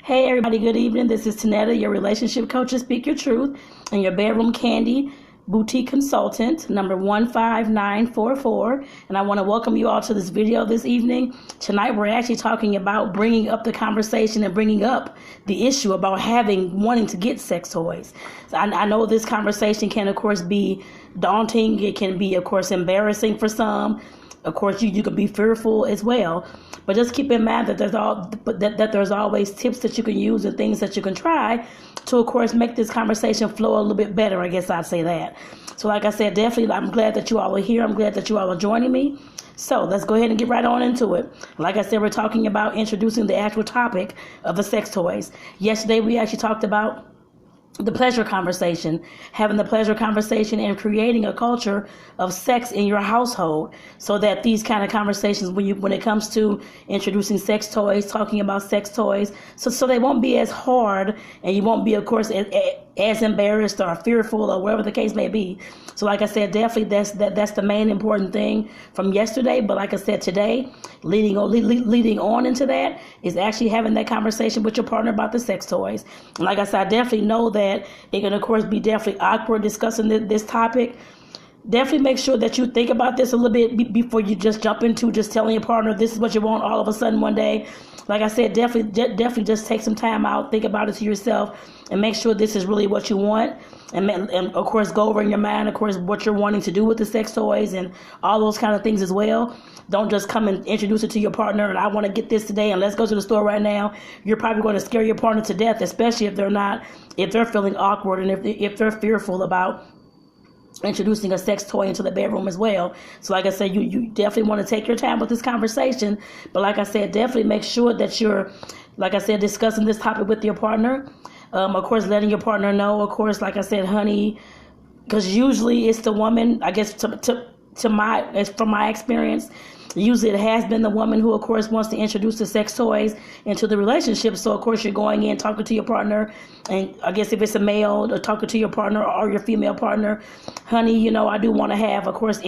Hey everybody, good evening. This is Tonetta, your relationship coach and Speak Your Truth, and your bedroom candy boutique consultant, number 15944. And I want to welcome you all to this video this evening. Tonight we're actually talking about bringing up the conversation and bringing up the issue about wanting to get sex toys. So I know this conversation can, of course, be daunting. It can be, of course, embarrassing for some. Of course, you can be fearful as well, but just keep in mind that there's always tips that you can use and things that you can try to, of course, make this conversation flow a little bit better. I guess I'd say that. So like I said, definitely, I'm glad that you all are here. I'm glad that you all are joining me. So let's go ahead and get right on into it. Like I said, we're talking about introducing the actual topic of the sex toys. Yesterday, we actually talked about the pleasure conversation, having the pleasure conversation and creating a culture of sex in your household so that these kind of conversations, when it comes to introducing sex toys, talking about sex toys, so they won't be as hard and you won't be, of course, as embarrassed or fearful or whatever the case may be. So like I said, definitely that's the main important thing from yesterday. But like I said, today, leading on into that is actually having that conversation with your partner about the sex toys. And like I said, I definitely know that it can, of course, be definitely awkward discussing this topic. Definitely make sure that you think about this a little bit before you just jump into just telling your partner this is what you want all of a sudden one day. Like I said, definitely just take some time out, think about it to yourself, and make sure this is really what you want. And of course, go over in your mind, of course, what you're wanting to do with the sex toys and all those kind of things as well. Don't just come and introduce it to your partner and I want to get this today and let's go to the store right now. You're probably going to scare your partner to death, especially if they're feeling awkward and if they're fearful about introducing a sex toy into the bedroom as well. So like I said, you definitely want to take your time with this conversation. But like I said, definitely make sure that you're, like I said, discussing this topic with your partner. Of course, letting your partner know, of course, like I said, honey, because usually it's the woman, I guess, from my experience, usually it has been the woman who, of course, wants to introduce the sex toys into the relationship. So, of course, you're going in, talking to your partner. And I guess if it's a male, or talking to your partner or your female partner, honey, I do want to have, of course,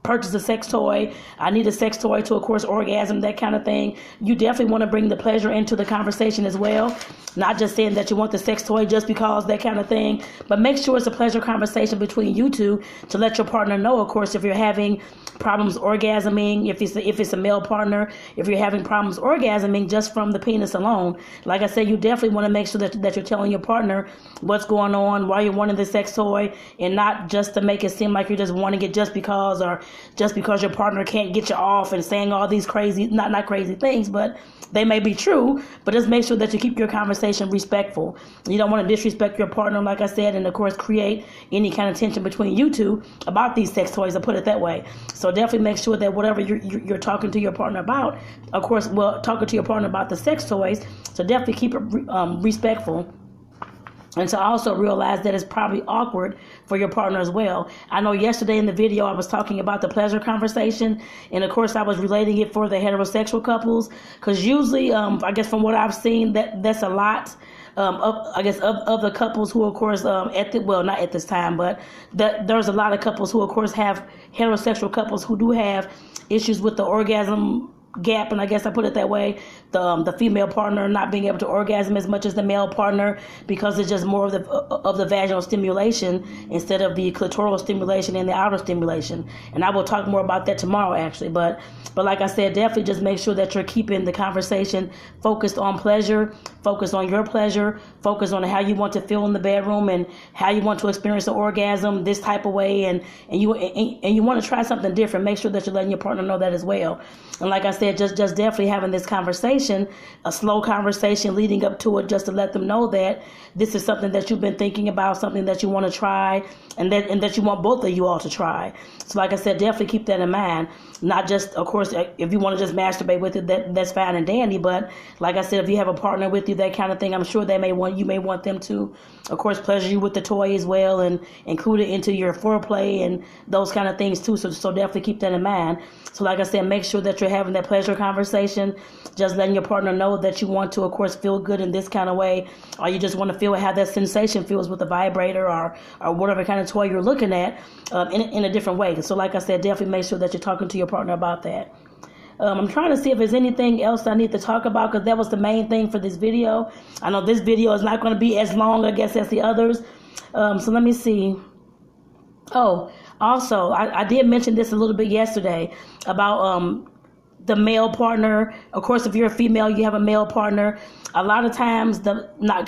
purchase a sex toy. I need a sex toy to, of course, orgasm, that kind of thing. You definitely want to bring the pleasure into the conversation as well. Not just saying that you want the sex toy just because, that kind of thing. But make sure it's a pleasure conversation between you two to let your partner know, of course, if you're having problems orgasming, if it's a male partner, if you're having problems orgasming just from the penis alone. Like I said, you definitely want to make sure that you're telling your partner what's going on, why you're wanting the sex toy, and not just to make it seem like you're just wanting it just because, or just because your partner can't get you off and saying all these crazy, not crazy things, but they may be true. But just make sure that you keep your conversation respectful. You don't want to disrespect your partner, like I said, and of course create any kind of tension between you two about these sex toys, to put it that way. So definitely make sure that whatever you're talking to your partner about, of course, talking to your partner about the sex toys, so definitely keep it respectful. And to also realize that it's probably awkward for your partner as well. I know yesterday in the video I was talking about the pleasure conversation, and of course I was relating it for the heterosexual couples, because usually, I guess from what I've seen, that's a lot of the couples who, of course, not at this time, but there's a lot of couples who, of course, have heterosexual couples who do have issues with the orgasm gap, and I guess I put it that way, the female partner not being able to orgasm as much as the male partner because it's just more of the vaginal stimulation instead of the clitoral stimulation and the outer stimulation. And I will talk more about that tomorrow, actually. But like I said, definitely just make sure that you're keeping the conversation focused on pleasure, focus on your pleasure, focus on how you want to feel in the bedroom and how you want to experience an orgasm this type of way, and you want to try something different. Make sure that you're letting your partner know that as well. And like I said, just definitely having this conversation, a slow conversation leading up to it, just to let them know that this is something that you've been thinking about, something that you want to try, and that you want both of you all to try. So like I said, definitely keep that in mind. Not just, of course, if you want to just masturbate with it, that's fine and dandy. But like I said, if you have a partner with you, that kind of thing, I'm sure you may want them to, of course, pleasure you with the toy as well and include it into your foreplay and those kind of things too. So definitely keep that in mind. So like I said, make sure that you're having that pleasure conversation, just letting your partner know that you want to, of course, feel good in this kind of way, or you just want to feel how that sensation feels with the vibrator or whatever kind of toy you're looking at in a different way. So like I said, definitely make sure that you're talking to your partner about that. I'm trying to see if there's anything else I need to talk about, because that was the main thing for this video. I know this video is not going to be as long, I guess, as the others. So let me see. Oh, also, I did mention this a little bit yesterday about the male partner. Of course, if you're a female, you have a male partner. A lot of times,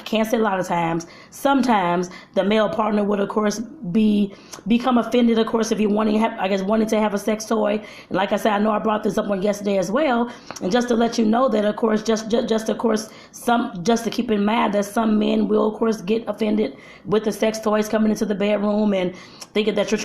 can't say a lot of times, sometimes the male partner would, of course, become offended, of course, if you wanted to have a sex toy. And like I said, I know I brought this up one yesterday as well. And just to let you know that, of course, just to keep in mind that some men will, of course, get offended with the sex toys coming into the bedroom and thinking that you're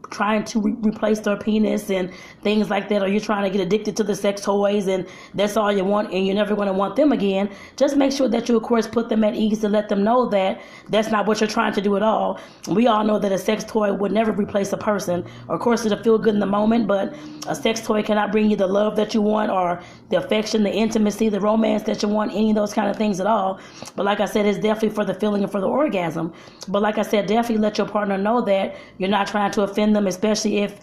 trying to replace their penis and things like that, or you're trying to get addicted to the sex toys and that's all you want and you're never going to want them again. Just make sure that you, of course, put them at ease and let them know that that's not what you're trying to do at all. We all know that a sex toy would never replace a person. Of course, it'll feel good in the moment, but a sex toy cannot bring you the love that you want or the affection, the intimacy, the romance that you want, any of those kind of things at all. But like I said, it's definitely for the feeling and for the orgasm. But like I said, definitely let your partner know that you're not trying to offend them, especially if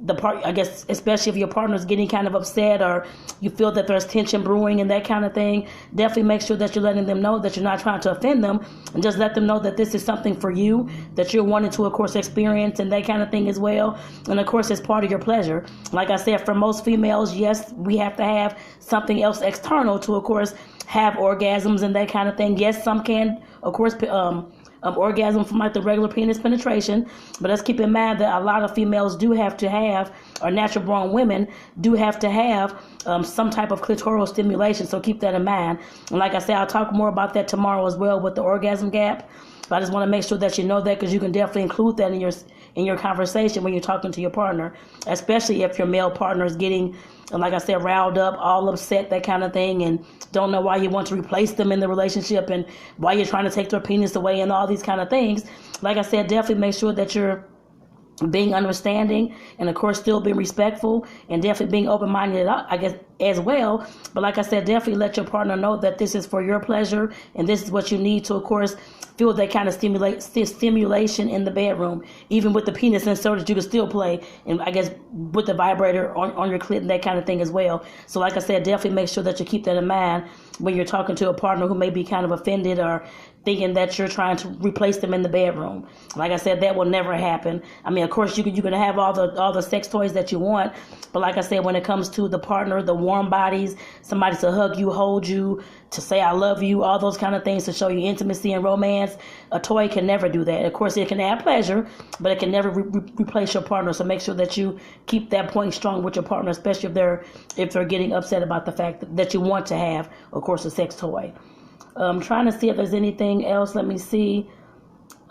your partner's getting kind of upset or you feel that there's tension brewing and that kind of thing. Definitely make sure that you're letting them know that you're not trying to offend them, and just let them know that this is something for you, that you're wanting to, of course, experience and that kind of thing as well. And of course, it's part of your pleasure. Like I said, for most females, yes, we have to have something else external to, of course, have orgasms and that kind of thing. Yes, some can, of course, orgasm from like the regular penis penetration, but let's keep in mind that a lot of females do have to have, or natural born women do have to have some type of clitoral stimulation, so keep that in mind. And like I said, I'll talk more about that tomorrow as well with the orgasm gap, but I just want to make sure that you know that, because you can definitely include that in your conversation when you're talking to your partner, especially if your male partner is getting, like I said, riled up, all upset, that kind of thing, and don't know why you want to replace them in the relationship and why you're trying to take their penis away and all these kind of things. Like I said, definitely make sure that you're being understanding and, of course, still being respectful and definitely being open-minded, I guess, as well. But like I said, definitely let your partner know that this is for your pleasure and this is what you need to, of course, feel that kind of stimulation in the bedroom. Even with the penis inserted, you can still play, and I guess with the vibrator on your clit and that kind of thing as well. So like I said, definitely make sure that you keep that in mind when you're talking to a partner who may be kind of offended or thinking that you're trying to replace them in the bedroom. Like I said, that will never happen. I mean, of course, you're going to have all the sex toys that you want, but like I said, when it comes to the partner, the warm bodies, somebody to hug you, hold you, to say I love you, all those kind of things to show you intimacy and romance, a toy can never do that. Of course, it can add pleasure, but it can never replace your partner. So make sure that you keep that point strong with your partner, especially if they're getting upset about the fact that you want to have, of course, a sex toy. I'm trying to see if there's anything else. Let me see.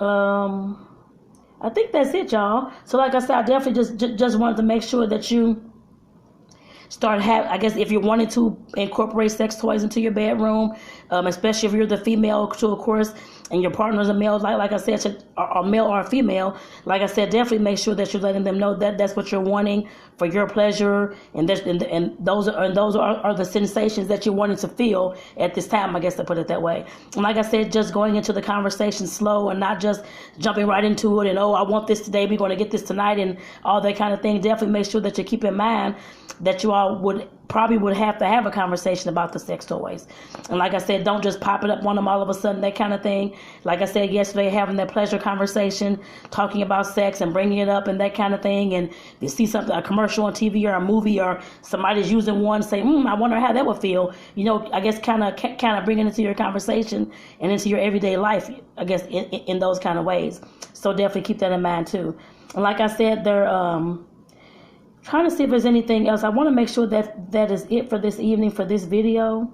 I think that's it, y'all. So like I said, I definitely just wanted to make sure that you I guess if you're wanting to incorporate sex toys into your bedroom, especially if you're the female too, of course, and your partner's a male, like I said, a male or a female, like I said, definitely make sure that you're letting them know that that's what you're wanting for your pleasure, and those are the sensations that you're wanting to feel at this time, I guess, to put it that way. And like I said, just going into the conversation slow and not just jumping right into it and, oh, I want this today, we're going to get this tonight and all that kind of thing. Definitely make sure that you keep in mind that you all would have to have a conversation about the sex toys. And like I said, don't just pop it up on them all of a sudden, that kind of thing. Like I said yesterday, having that pleasure conversation, talking about sex and bringing it up and that kind of thing. And you see something, a commercial on TV or a movie, or somebody's using one, say, I wonder how that would feel. You know, I guess kind of bringing it into your conversation and into your everyday life, I guess, in those kind of ways. So definitely keep that in mind too. And like I said, they're trying to see if there's anything else. I want to make sure that is it for this evening, for this video.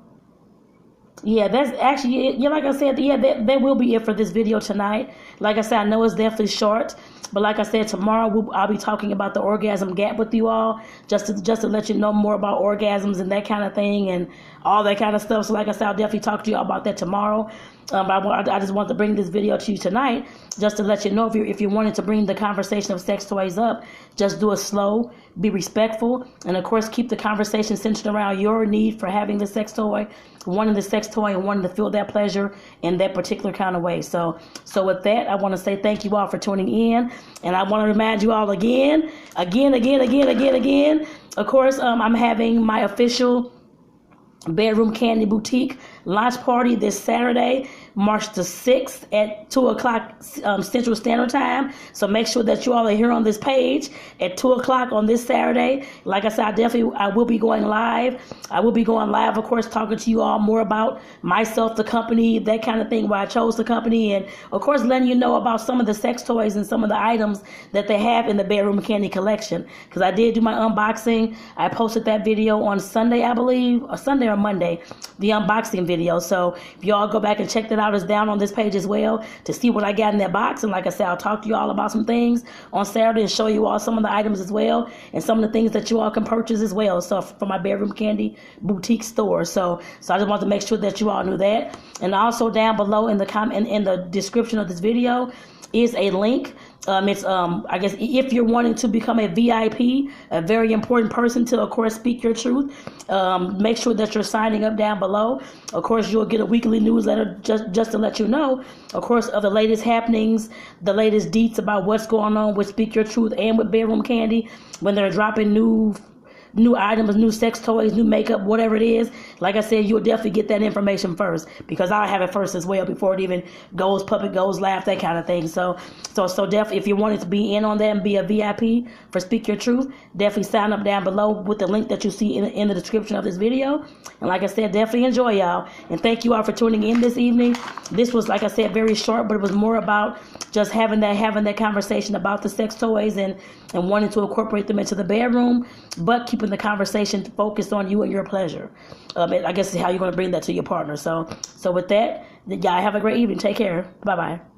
Yeah, that's actually it. Yeah, like I said, yeah, that will be it for this video tonight. Like I said, I know it's definitely short, but like I said, tomorrow I'll be talking about the orgasm gap with you all, just to let you know more about orgasms and that kind of thing and all that kind of stuff. So like I said, I'll definitely talk to you all about that tomorrow. I just want to bring this video to you tonight just to let you know if you wanted to bring the conversation of sex toys up, just do it slow, be respectful, and of course keep the conversation centered around your need for having the sex toy, wanting the sex toy and wanting to feel that pleasure in that particular kind of way. So with that, I want to say thank you all for tuning in, and I want to remind you all again, Of course, I'm having my official Bedroom Candy Boutique launch party this Saturday, March the 6th at 2 o'clock Central Standard Time. So make sure that you all are here on this page at 2 o'clock on this Saturday. Like I said, I will be going live. I will be going live, of course, talking to you all more about myself, the company, that kind of thing, why I chose the company, and of course letting you know about some of the sex toys and some of the items that they have in the Bedroom Candy collection. Because I did do my unboxing. I posted that video on Sunday, I believe, or Sunday or Monday, the unboxing video. So if y'all go back and check that out, it's down on this page as well to see what I got in that box. And like I said, I'll talk to you all about some things on Saturday and show you all some of the items as well, and some of the things that you all can purchase as well. So for my Bedroom Candy Boutique store. So I just want to make sure that you all knew that. And also down below in the description of this video is a link. I guess if you're wanting to become a VIP, a very important person to, of course, speak your truth, make sure that you're signing up down below. Of course, you'll get a weekly newsletter just to let you know, of course, of the latest happenings, the latest deets about what's going on with Speak Your Truth and with Bedroom Candy when they're dropping new items, new sex toys, new makeup, whatever it is. Like I said, you'll definitely get that information first, because I'll have it first as well before it even goes public, goes live, that kind of thing. So definitely, if you wanted to be in on that and be a VIP for Speak Your Truth, definitely sign up down below with the link that you see in the description of this video. And like I said, definitely enjoy, y'all. And thank you all for tuning in this evening. This was, like I said, very short, but it was more about just having that conversation about the sex toys and wanting to incorporate them into the bedroom, but keeping the conversation focused on you and your pleasure. I guess is how you're going to bring that to your partner. So with that, y'all have a great evening. Take care. Bye-bye.